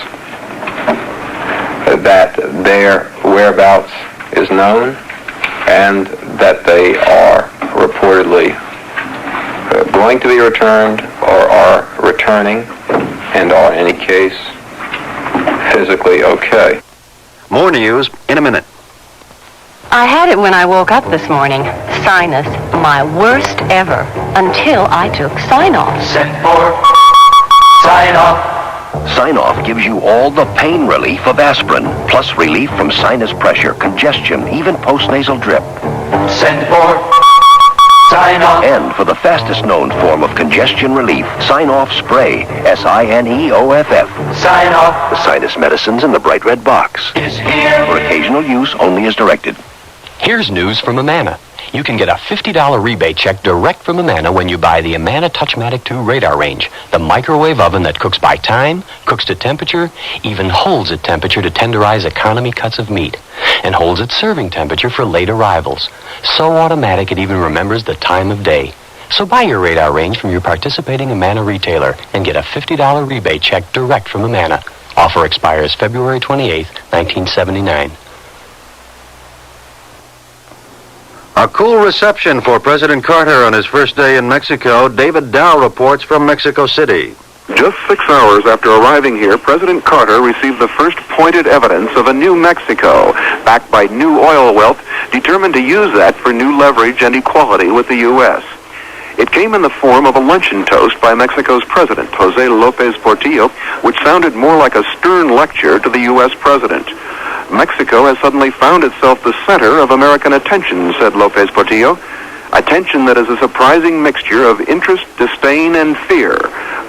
that their whereabouts is known and that they are reportedly going to be returned or are returning and are in any case physically okay. More news in a minute. I had it when I woke up this morning. Sinus, my worst ever, until I took Sign-Off. Send for Sign-Off. Sign-Off gives you all the pain relief of aspirin, plus relief from sinus pressure, congestion, even postnasal drip. Send for Sign-Off. And for the fastest known form of congestion relief, Sign-Off Spray, S-I-N-E-O-F-F. Sign-Off. The sinus medicines in the bright red box. Is here. For occasional use only as directed. Here's news from Amana. You can get a $50 rebate check direct from Amana when you buy the Amana Touchmatic 2 radar range, the microwave oven that cooks by time, cooks to temperature, even holds at temperature to tenderize economy cuts of meat, and holds at serving temperature for late arrivals. So automatic it even remembers the time of day. So buy your radar range from your participating Amana retailer and get a $50 rebate check direct from Amana. Offer expires February 28, 1979. A cool reception for President Carter on his first day in Mexico. David Dow reports from Mexico City. Just 6 hours after arriving here, President Carter received the first pointed evidence of a new Mexico, backed by new oil wealth, determined determined to use that for new leverage and equality with the U.S. It came in the form of a luncheon toast by Mexico's president, Jose López Portillo, which sounded more like a stern lecture to the U.S. president. Mexico has suddenly found itself the center of American attention, said López Portillo. Attention that is a surprising mixture of interest, disdain, and fear,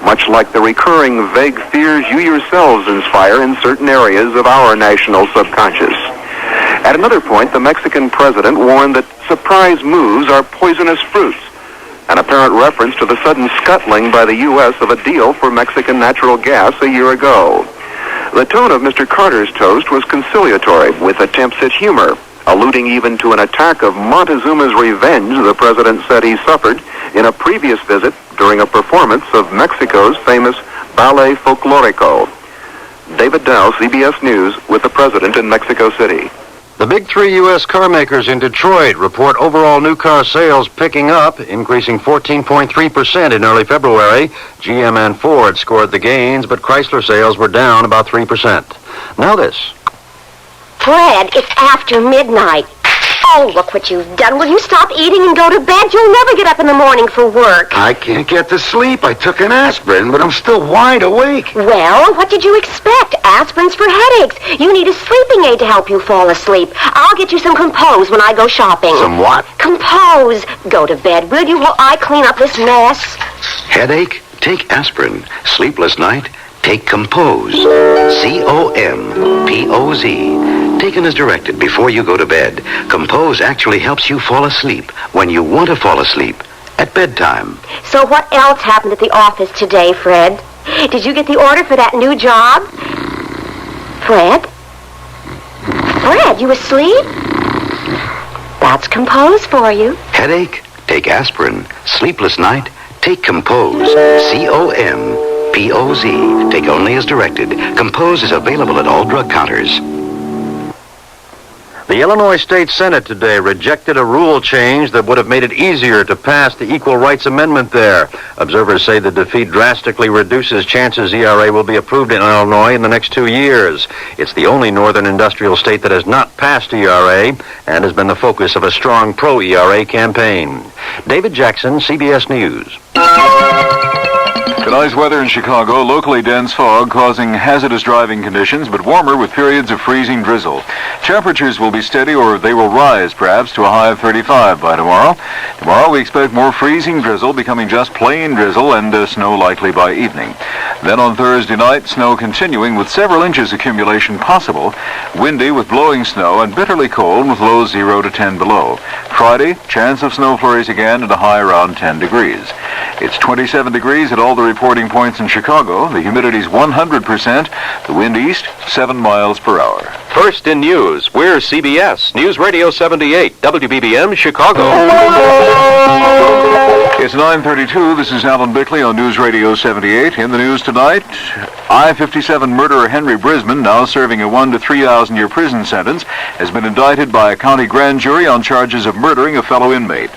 much like the recurring vague fears you yourselves inspire in certain areas of our national subconscious. At another point, the Mexican president warned that surprise moves are poisonous fruits, an apparent reference to the sudden scuttling by the U.S. of a deal for Mexican natural gas a year ago. The tone of Mr. Carter's toast was conciliatory, with attempts at humor, alluding even to an attack of Montezuma's revenge the president said he suffered in a previous visit during a performance of Mexico's famous Ballet Folklorico. David Dow, CBS News, with the president in Mexico City. The big three U.S. car makers in Detroit report overall new car sales picking up, increasing 14.3% in early February. GM and Ford scored the gains, but Chrysler sales were down about 3%. Now this. Fred, it's after midnight. Oh, look what you've done. Will you stop eating and go to bed? You'll never get up in the morning for work. I can't get to sleep. I took an aspirin, but I'm still wide awake. Well, what did you expect? Aspirin's for headaches. You need a sleeping aid to help you fall asleep. I'll get you some Compose when I go shopping. Some what? Compose. Go to bed, will you, while I clean up this mess? Headache? Take aspirin. Sleepless night? Take Compose. C-O-M-P-O-Z. Taken as directed before you go to bed. Compose actually helps you fall asleep when you want to fall asleep at bedtime. So what else happened at the office today, Fred? Did you get the order for that new job? Fred? Fred, you asleep? That's Compose for you. Headache? Take aspirin. Sleepless night? Take Compose. C-O-M-P-O-Z. Take only as directed. Compose is available at all drug counters. The Illinois State Senate today rejected a rule change that would have made it easier to pass the Equal Rights Amendment there. Observers say the defeat drastically reduces chances ERA will be approved in Illinois in the next 2 years. It's the only northern industrial state that has not passed ERA and has been the focus of a strong pro-ERA campaign. David Jackson, CBS News. Tonight's weather in Chicago, locally dense fog causing hazardous driving conditions, but warmer with periods of freezing drizzle. Temperatures will be steady, or they will rise perhaps to a high of 35 by tomorrow. Tomorrow we expect more freezing drizzle, becoming just plain drizzle, and snow likely by evening. Then on Thursday night, snow continuing with several inches accumulation possible, windy with blowing snow, and bitterly cold with lows 0 to 10 below. Friday, chance of snow flurries again at a high around 10 degrees. It's 27 degrees at all the reporting points in Chicago. The humidity's 100%. The wind east, 7 miles per hour. First in news, we're CBS News Radio 78, WBBM, Chicago. It's 9:32. This is Alan Bickley on News Radio 78. In the news tonight, I-57 murderer Henry Brisman, now serving a 1 to 3,000 year prison sentence, has been indicted by a county grand jury on charges of murdering a fellow inmate.